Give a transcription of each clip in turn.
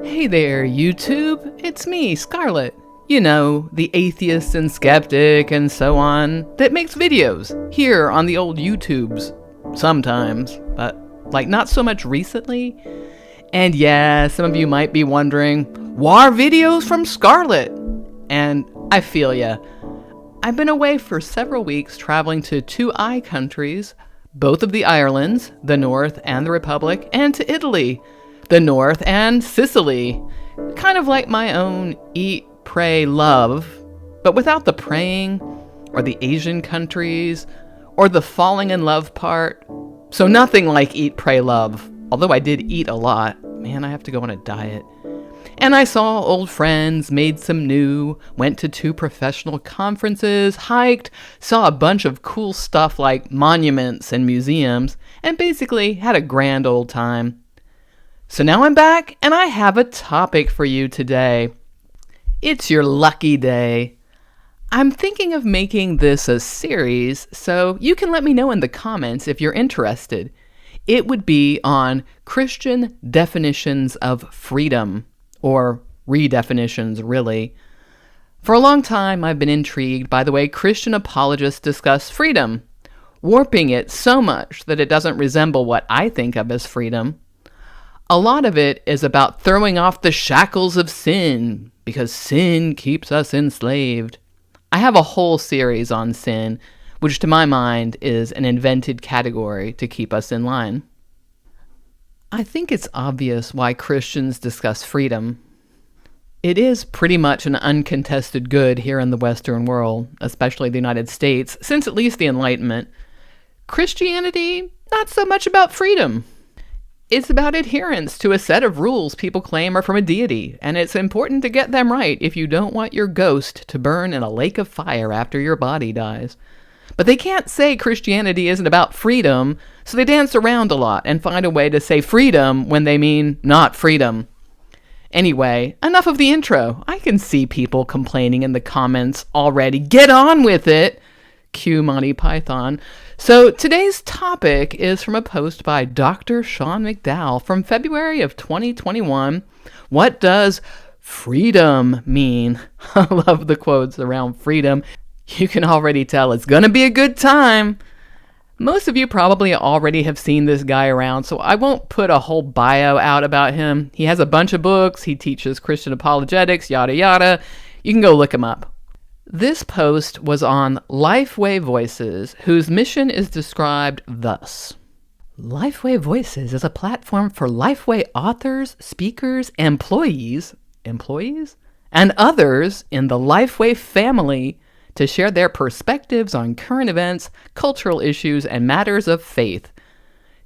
Hey there, YouTube. It's me, Scarlett. You know, the atheist and skeptic and so on that makes videos here on the old YouTubes. Sometimes, but not so much recently. And yeah, some of you might be wondering, why are videos from Scarlett? And I feel ya. I've been away for several weeks traveling to two countries, both of the Irelands, the North and the Republic, and to Italy, the North and Sicily. Kind of like my own eat, pray, love, but without the praying, or the Asian countries, or the falling in love part. So nothing like eat, pray, love, although I did eat a lot. Man, I have to go on a diet. And I saw old friends, made some new, went to two professional conferences, hiked, saw a bunch of cool stuff like monuments and museums, and basically had a grand old time. So now I'm back, and I have a topic for you today. It's your lucky day. I'm thinking of making this a series, so you can let me know in the comments if you're interested. It would be on Christian definitions of freedom, or redefinitions, really. For a long time, I've been intrigued by the way Christian apologists discuss freedom, warping it so much that it doesn't resemble what I think of as freedom. A lot of it is about throwing off the shackles of sin, because sin keeps us enslaved. I have a whole series on sin, which to my mind is an invented category to keep us in line. I think it's obvious why Christians discuss freedom. It is pretty much an uncontested good here in the Western world, especially the United States, since at least the Enlightenment. Christianity, not so much about freedom. It's about adherence to a set of rules people claim are from a deity, and it's important to get them right if you don't want your ghost to burn in a lake of fire after your body dies. But they can't say Christianity isn't about freedom, so they dance around a lot and find a way to say freedom when they mean not freedom. Anyway, enough of the intro. I can see people complaining in the comments already. Get on with it! Cue Monty Python. So today's topic is from a post by Dr. Sean McDowell from February of 2021. What does freedom mean? I love the quotes around freedom. You can already tell it's gonna be a good time. Most of you probably already have seen this guy around, so I won't put a whole bio out about him. He has a bunch of books, he teaches Christian apologetics, yada yada. You can go look him up. This post was on LifeWay Voices, whose mission is described thus. LifeWay Voices is a platform for LifeWay authors, speakers, employees, and others in the LifeWay family to share their perspectives on current events, cultural issues, and matters of faith.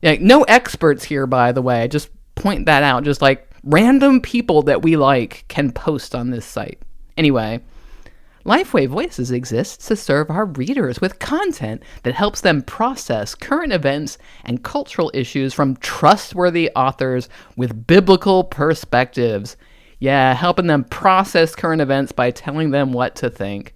No experts here, by the way. Just point that out. Just like random people that we like can post on this site. Anyway, LifeWay Voices exists to serve our readers with content that helps them process current events and cultural issues from trustworthy authors with biblical perspectives. Yeah, helping them process current events by telling them what to think.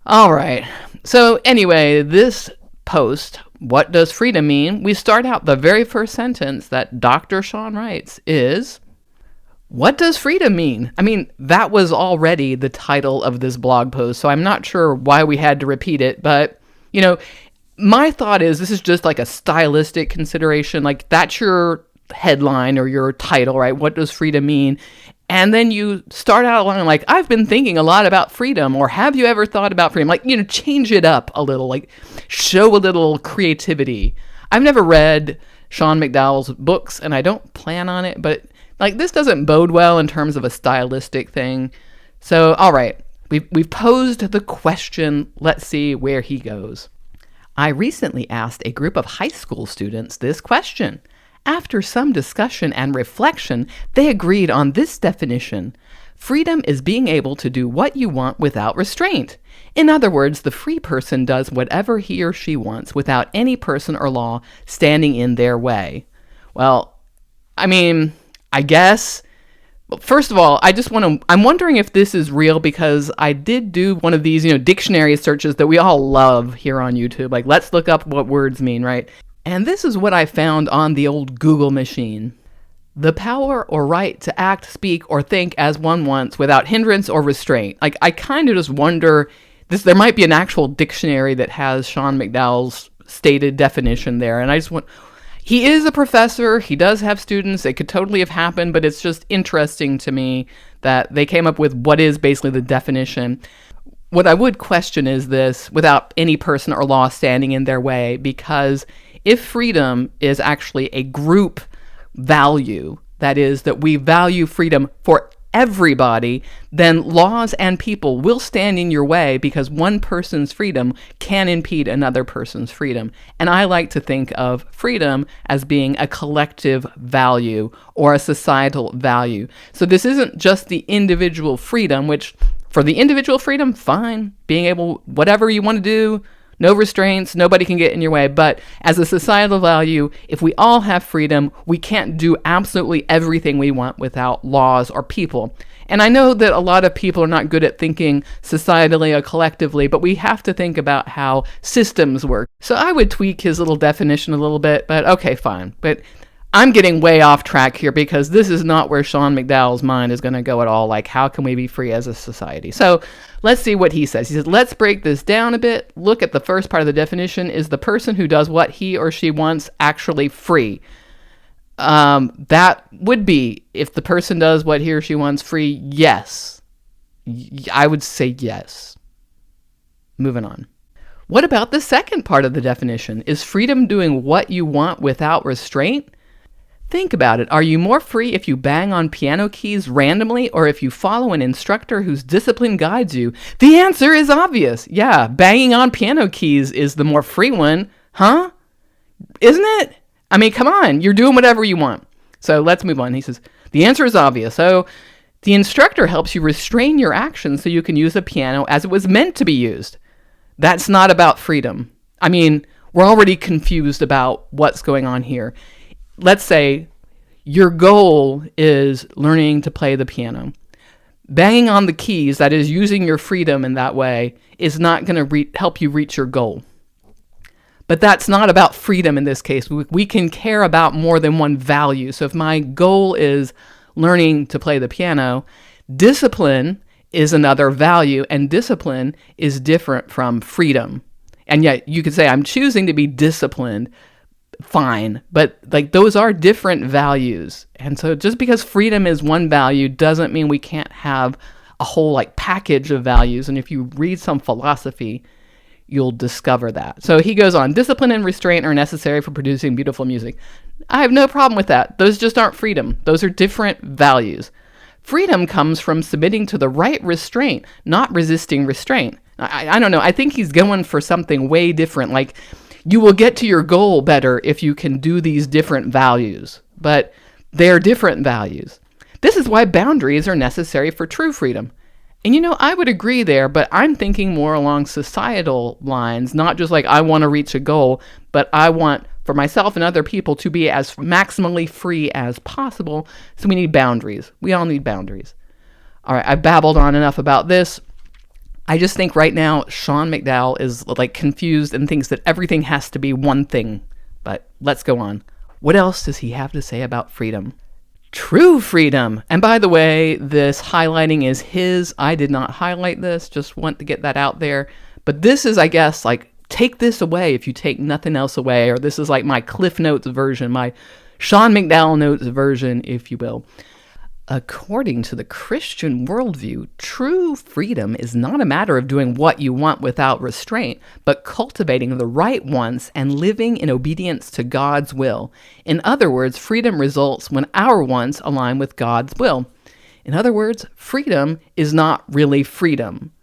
All right. So anyway, this post, what does freedom mean? We start out the very first sentence that Dr. Sean writes is, what does freedom mean? I mean, that was already the title of this blog post, so I'm not sure why we had to repeat it, but, my thought is this is just like a stylistic consideration, like that's your headline or your title, right? What does freedom mean? And then you start out along like, I've been thinking a lot about freedom, or have you ever thought about freedom? Like, change it up a little, like show a little creativity. I've never read Sean McDowell's books, and I don't plan on it, but this doesn't bode well in terms of a stylistic thing. So, all right, we've posed the question. Let's see where he goes. I recently asked a group of high school students this question. After some discussion and reflection, they agreed on this definition. Freedom is being able to do what you want without restraint. In other words, the free person does whatever he or she wants without any person or law standing in their way. Well, I guess, first of all, I'm wondering if this is real because I did do one of these, dictionary searches that we all love here on YouTube. Like, let's look up what words mean, right? And this is what I found on the old Google machine. The power or right to act, speak, or think as one wants without hindrance or restraint. Like, I kind of just wonder, there might be an actual dictionary that has Sean McDowell's stated definition there, and I just want... He is a professor, he does have students, it could totally have happened, but it's just interesting to me that they came up with what is basically the definition. What I would question is this, without any person or law standing in their way, because if freedom is actually a group value, that is, that we value freedom for everybody, then laws and people will stand in your way because one person's freedom can impede another person's freedom. And I like to think of freedom as being a collective value or a societal value. So this isn't just the individual freedom, which for the individual freedom, fine, being able, whatever you want to do, no restraints, nobody can get in your way. But as a societal value, if we all have freedom, we can't do absolutely everything we want without laws or people. And I know that a lot of people are not good at thinking societally or collectively, but we have to think about how systems work. So I would tweak his little definition a little bit, but okay, fine. But I'm getting way off track here because this is not where Sean McDowell's mind is going to go at all. Like, how can we be free as a society? So let's see what he says. He says, let's break this down a bit. Look at the first part of the definition. Is the person who does what he or she wants actually free? That would be, if the person does what he or she wants free, yes. I would say yes. Moving on. What about the second part of the definition? Is freedom doing what you want without restraint? Think about it. Are you more free if you bang on piano keys randomly or if you follow an instructor whose discipline guides you? The answer is obvious. Yeah, banging on piano keys is the more free one, huh? Isn't it? I mean, come on, you're doing whatever you want. So let's move on. He says, the answer is obvious. So the instructor helps you restrain your actions so you can use the piano as it was meant to be used. That's not about freedom. I mean, we're already confused about what's going on here. Let's say your goal is learning to play the piano. Banging on the keys, that is using your freedom in that way, is not going to help you reach your goal. But that's not about freedom in this case. We can care about more than one value. So if my goal is learning to play the piano, discipline is another value, and discipline is different from freedom. And yet you could say, I'm choosing to be disciplined. Fine, but like those are different values. And so just because freedom is one value doesn't mean we can't have a whole like package of values. And if you read some philosophy, you'll discover that. So he goes on, discipline and restraint are necessary for producing beautiful music. I have no problem with that. Those just aren't freedom. Those are different values. Freedom comes from submitting to the right restraint, not resisting restraint. I don't know. I think he's going for something way different. Like, you will get to your goal better if you can do these different values, but they're different values. This is why boundaries are necessary for true freedom. And you know, I would agree there, but I'm thinking more along societal lines, not just like I want to reach a goal, but I want for myself and other people to be as maximally free as possible. So we need boundaries. We all need boundaries. All right, I've babbled on enough about this. I just think right now Sean McDowell is like confused and thinks that everything has to be one thing. But let's go on. What else does he have to say about freedom? True freedom. And by the way, this highlighting is his. I did not highlight this. Just want to get that out there. But this is, I guess, like, take this away if you take nothing else away. Or this is like my Cliff Notes version, my Sean McDowell Notes version, if you will. According to the Christian worldview, true freedom is not a matter of doing what you want without restraint, but cultivating the right wants and living in obedience to God's will. In other words, freedom results when our wants align with God's will. In other words, freedom is not really freedom.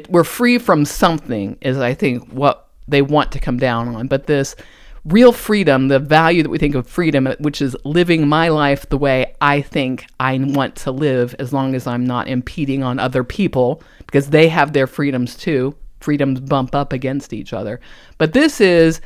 We're free from something, is I think what they want to come down on. But this real freedom, the value that we think of freedom, which is living my life the way I think I want to live, as long as I'm not impeding on other people, because they have their freedoms too. Freedoms bump up against each other. But this is,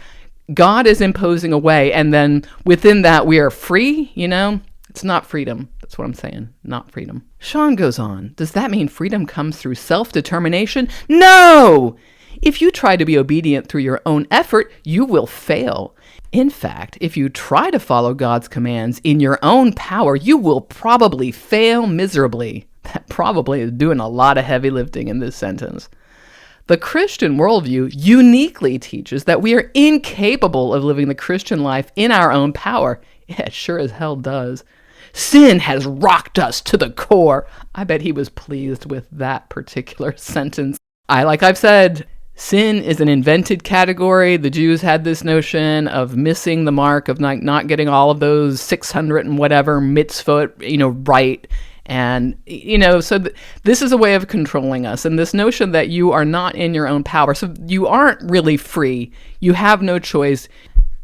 God is imposing a way, and then within that we are free, you know? It's not freedom. That's what I'm saying. Not freedom. Sean goes on. Does that mean freedom comes through self-determination? No! If you try to be obedient through your own effort, you will fail. In fact, if you try to follow God's commands in your own power, you will probably fail miserably. That probably is doing a lot of heavy lifting in this sentence. The Christian worldview uniquely teaches that we are incapable of living the Christian life in our own power. Yeah, it sure as hell does. Sin has rocked us to the core. I bet he was pleased with that particular sentence. Like I've said, sin is an invented category. The Jews had this notion of missing the mark, of not getting all of those 600 and whatever mitzvot, right. And, so this is a way of controlling us. And this notion that you are not in your own power. So you aren't really free. You have no choice.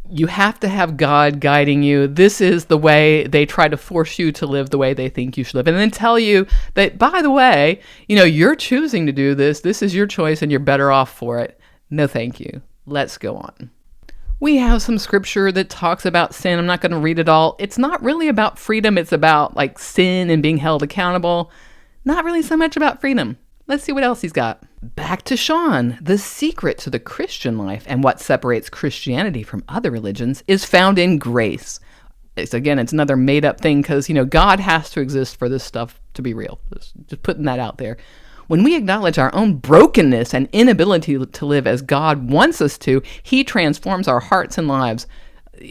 You have to have God guiding you. This is the way they try to force you to live the way they think you should live. And then tell you that, by the way, you're choosing to do this. This is your choice and you're better off for it. No, thank you. Let's go on. We have some scripture that talks about sin. I'm not going to read it all. It's not really about freedom. It's about sin and being held accountable. Not really so much about freedom. Let's see what else he's got. Back to Sean. The secret to the Christian life and what separates Christianity from other religions is found in grace. It's another made-up thing because, God has to exist for this stuff to be real. Just putting that out there. When we acknowledge our own brokenness and inability to live as God wants us to, he transforms our hearts and lives.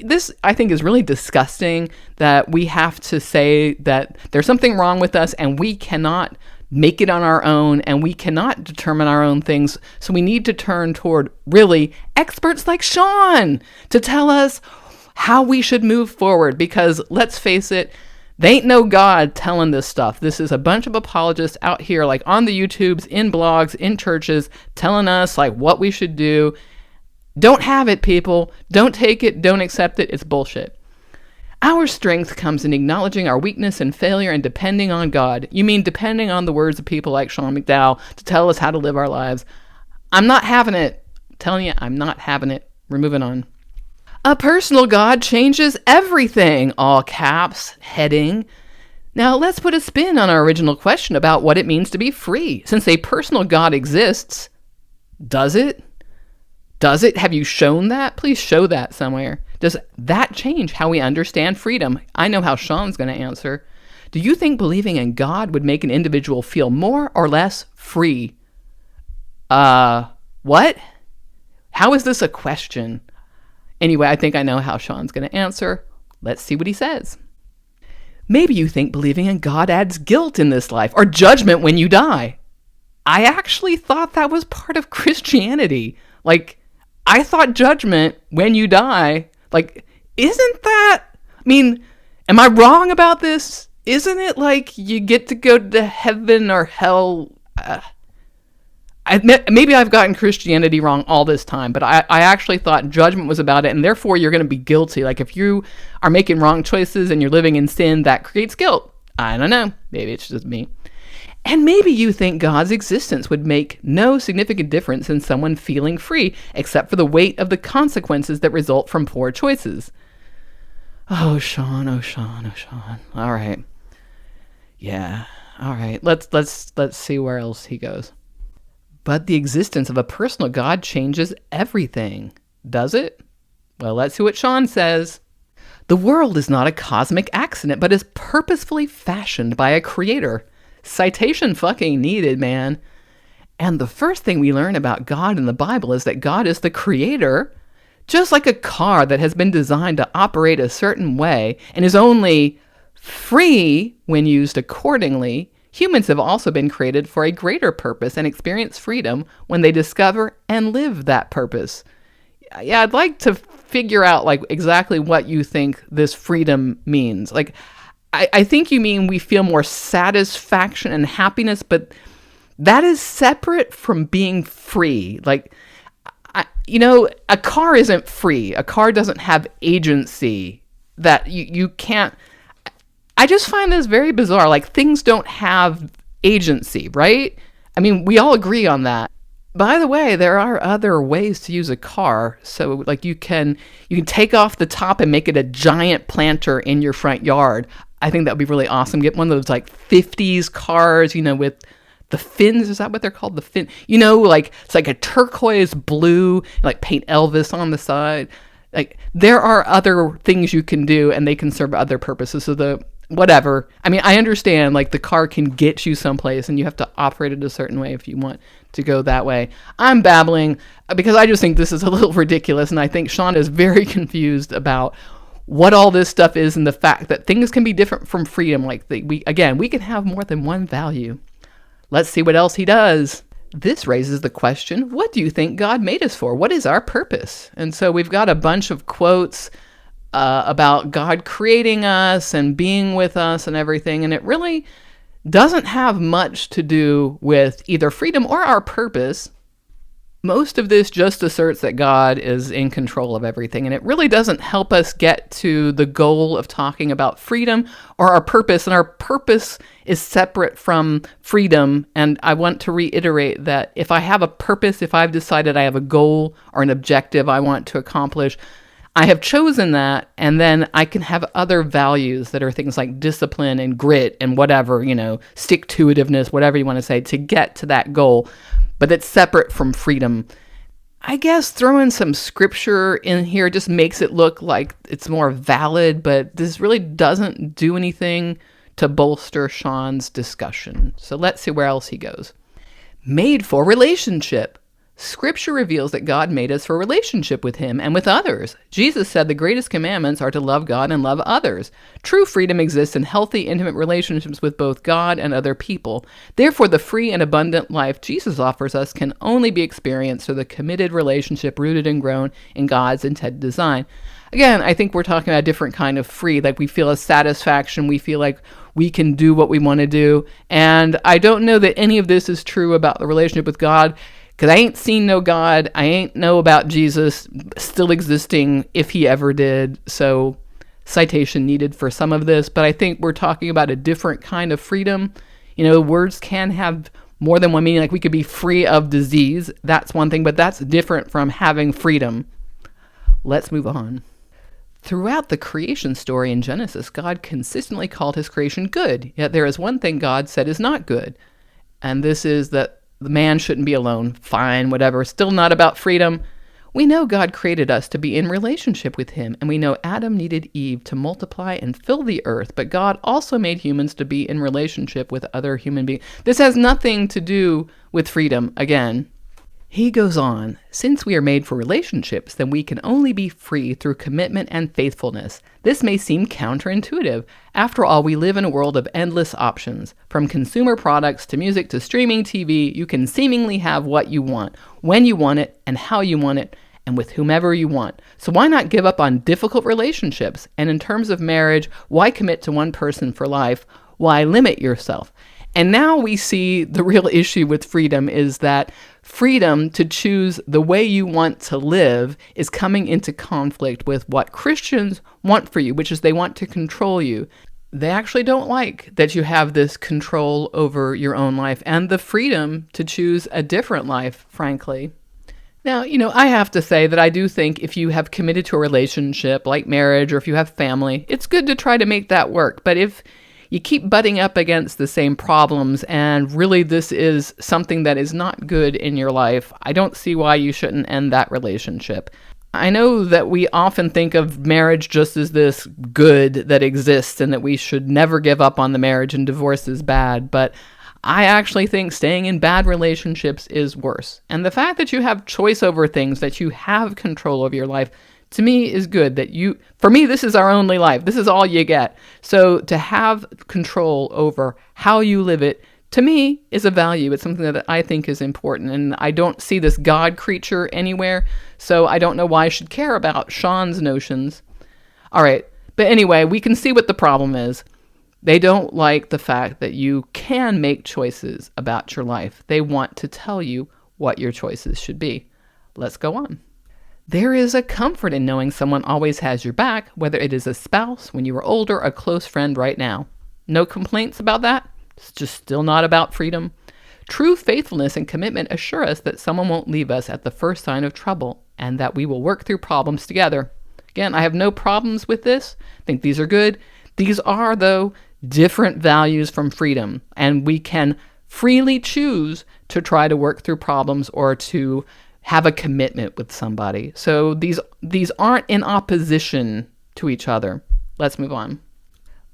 This, I think, is really disgusting that we have to say that there's something wrong with us and we cannot make it on our own and we cannot determine our own things. So we need to turn toward really experts like Sean to tell us how we should move forward, because let's face it, they ain't no God telling this stuff. This is a bunch of apologists out here on the YouTubes, in blogs, in churches, telling us what we should do. Don't have it, people. Don't take it. Don't accept it. It's bullshit. Our strength comes in acknowledging our weakness and failure and depending on God. You mean depending on the words of people like Sean McDowell to tell us how to live our lives. I'm not having it. I'm telling you, I'm not having it. We're moving on. A personal God changes everything, all caps, heading. Now let's put a spin on our original question about what it means to be free. Since a personal God exists, does it? Does it? Have you shown that? Please show that somewhere. Does that change how we understand freedom? I know how Sean's going to answer. Do you think believing in God would make an individual feel more or less free? What? How is this a question? Anyway, I think I know how Sean's going to answer. Let's see what he says. Maybe you think believing in God adds guilt in this life or judgment when you die. I actually thought that was part of Christianity. I thought judgment when you die, isn't that, am I wrong about this? Isn't it you get to go to heaven or hell? Maybe I've gotten Christianity wrong all this time, but I actually thought judgment was about it, and therefore you're going to be guilty. If you are making wrong choices and you're living in sin, that creates guilt. I don't know. Maybe it's just me. And maybe you think God's existence would make no significant difference in someone feeling free, except for the weight of the consequences that result from poor choices. Oh, Sean, oh, Sean, oh, Sean. All right. Yeah. All right. Let's see where else he goes. But the existence of a personal God changes everything. Does it? Well, let's see what Sean says. The world is not a cosmic accident, but is purposefully fashioned by a creator. Citation fucking needed, man. And the first thing we learn about God in the Bible is that God is the creator, just like a car that has been designed to operate a certain way and is only free when used accordingly. Humans have also been created for a greater purpose and experience freedom when they discover and live that purpose. Yeah, I'd like to figure out exactly what you think this freedom means. I think you mean we feel more satisfaction and happiness, but that is separate from being free. A car isn't free. A car doesn't have agency that you can't. I just find this very bizarre. Things don't have agency, right? We all agree on that. By the way, there are other ways to use a car. So you can take off the top and make it a giant planter in your front yard. I think that would be really awesome. Get one of those 50s cars, with the fins. Is that what they're called? The fin. It's a turquoise blue, paint Elvis on the side. Like, there are other things you can do and they can serve other purposes. So whatever. I mean, I understand, like, the car can get you someplace and you have to operate it a certain way if you want to go that way. I'm babbling because I just think this is a little ridiculous, and I think Sean is very confused about what all this stuff is and the fact that things can be different from freedom. Like, we can have more than one value. Let's see what else he does. This raises the question, what do you think God made us for? What is our purpose? And so we've got a bunch of quotes about God creating us and being with us and everything, and it really doesn't have much to do with either freedom or our purpose. Most of this just asserts that God is in control of everything, and it really doesn't help us get to the goal of talking about freedom or our purpose, and our purpose is separate from freedom. And I want to reiterate that if I have a purpose, if I've decided I have a goal or an objective I want to accomplish, I have chosen that, and then I can have other values that are things like discipline and grit and whatever, stick-to-itiveness, whatever you want to say, to get to that goal. But it's separate from freedom. I guess throwing some scripture in here just makes it look like it's more valid, but this really doesn't do anything to bolster Sean's discussion. So let's see where else he goes. Made for relationship. Scripture reveals that God made us for relationship with him and with others. Jesus said the greatest commandments are to love God and love others. True freedom exists in healthy, intimate relationships with both God and other people. Therefore, the free and abundant life Jesus offers us can only be experienced through the committed relationship rooted and grown in God's intended design. Again, I think we're talking about a different kind of free, like we feel a satisfaction, we feel like we can do what we want to do. And I don't know that any of this is true about the relationship with God, because I ain't seen no God. I ain't know about Jesus still existing if he ever did. So citation needed for some of this. But I think we're talking about a different kind of freedom. Words can have more than one meaning. Like, we could be free of disease. That's one thing, but that's different from having freedom. Let's move on. Throughout the creation story in Genesis, God consistently called his creation good. Yet there is one thing God said is not good. And this is that the man shouldn't be alone. Fine, whatever. Still not about freedom. We know God created us to be in relationship with him, and we know Adam needed Eve to multiply and fill the earth, but God also made humans to be in relationship with other human beings. This has nothing to do with freedom, again. He goes on, since we are made for relationships, then we can only be free through commitment and faithfulness. This may seem counterintuitive. After all, we live in a world of endless options. From consumer products to music to streaming TV, you can seemingly have what you want, when you want it, and how you want it, and with whomever you want. So why not give up on difficult relationships? And in terms of marriage, why commit to one person for life? Why limit yourself? And now we see the real issue with freedom is that freedom to choose the way you want to live is coming into conflict with what Christians want for you, which is they want to control you. They actually don't like that you have this control over your own life and the freedom to choose a different life, frankly. Now, I have to say that I do think if you have committed to a relationship like marriage, or if you have family, it's good to try to make that work. But if you keep butting up against the same problems, and really this is something that is not good in your life, I don't see why you shouldn't end that relationship. I know that we often think of marriage just as this good that exists and that we should never give up on the marriage and divorce is bad, but I actually think staying in bad relationships is worse. And the fact that you have choice over things, that you have control over your life, to me is good. For me, this is our only life. This is all you get. So to have control over how you live it, to me, is a value. It's something that I think is important. And I don't see this God creature anywhere. So I don't know why I should care about Sean's notions. All right. But anyway, we can see what the problem is. They don't like the fact that you can make choices about your life. They want to tell you what your choices should be. Let's go on. There is a comfort in knowing someone always has your back, whether it is a spouse when you were older, a close friend right now. No complaints about that? It's just still not about freedom. True faithfulness and commitment assure us that someone won't leave us at the first sign of trouble, and that we will work through problems together. Again, I have no problems with this. I think these are good. These are, though, different values from freedom, and we can freely choose to try to work through problems or to have a commitment with somebody. So these aren't in opposition to each other. Let's move on.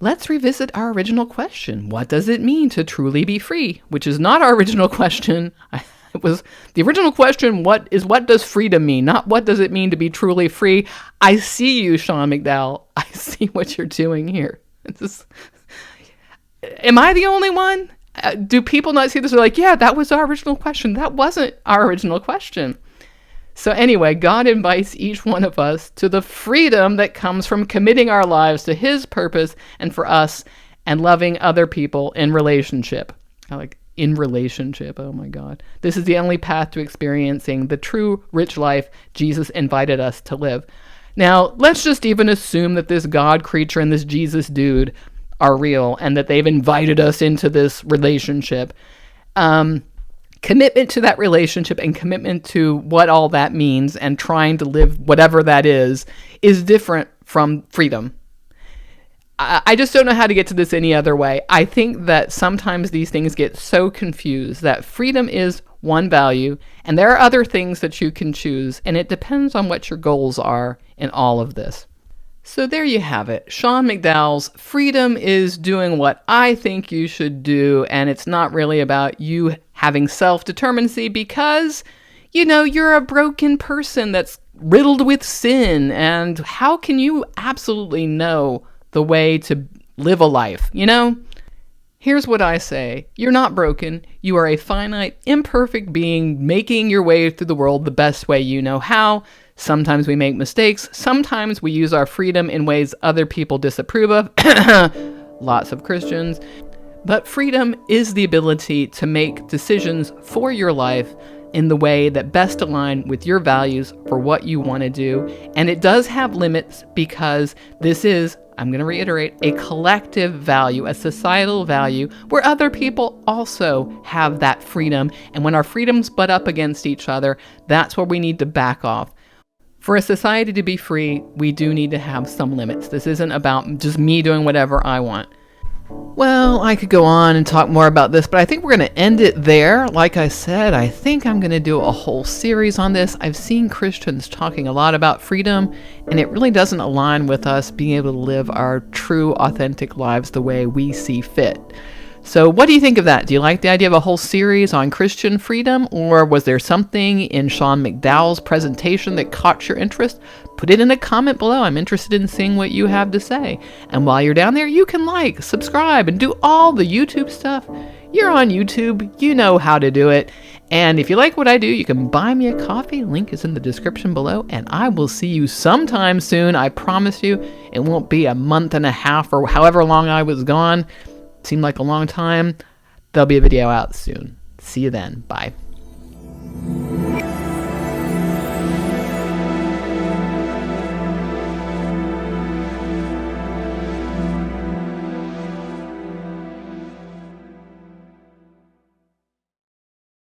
Let's revisit our original question. What does it mean to truly be free? Which is not our original question. It was the original question, what does freedom mean? Not what does it mean to be truly free? I see you, Sean McDowell. I see what you're doing here. Am I the only one? Do people not see this? They're like, yeah, that was our original question. That wasn't our original question. So anyway, God invites each one of us to the freedom that comes from committing our lives to his purpose and for us and loving other people in relationship. I like in relationship. Oh my God. This is the only path to experiencing the true rich life Jesus invited us to live. Now, let's just even assume that this God creature and this Jesus dude are real and that they've invited us into this relationship. Commitment to that relationship and commitment to what all that means and trying to live whatever that is different from freedom. I just don't know how to get to this any other way. I think that sometimes these things get so confused that freedom is one value and there are other things that you can choose, and it depends on what your goals are in all of this. So there you have it. Sean McDowell's freedom is doing what I think you should do, and it's not really about you having self-determinacy because, you're a broken person that's riddled with sin, and how can you absolutely know the way to live a life, Here's what I say. You're not broken. You are a finite, imperfect being making your way through the world the best way you know how. Sometimes we make mistakes. Sometimes we use our freedom in ways other people disapprove of. Lots of Christians. But freedom is the ability to make decisions for your life in the way that best align with your values for what you want to do. And it does have limits because this is, I'm going to reiterate, a collective value, a societal value where other people also have that freedom. And when our freedoms butt up against each other, that's where we need to back off. For a society to be free, we do need to have some limits. This isn't about just me doing whatever I want. Well, I could go on and talk more about this, but I think we're going to end it there. Like I said, I think I'm going to do a whole series on this. I've seen Christians talking a lot about freedom, and it really doesn't align with us being able to live our true, authentic lives the way we see fit. So what do you think of that? Do you like the idea of a whole series on Christian freedom, or was there something in Sean McDowell's presentation that caught your interest? Put it in a comment below. I'm interested in seeing what you have to say. And while you're down there, you can like, subscribe, and do all the YouTube stuff. You're on YouTube. You know how to do it. And if you like what I do, you can buy me a coffee. Link is in the description below. And I will see you sometime soon. I promise you. It won't be a month and a half or however long I was gone. Seemed like a long time. There'll be a video out soon. See you then. Bye.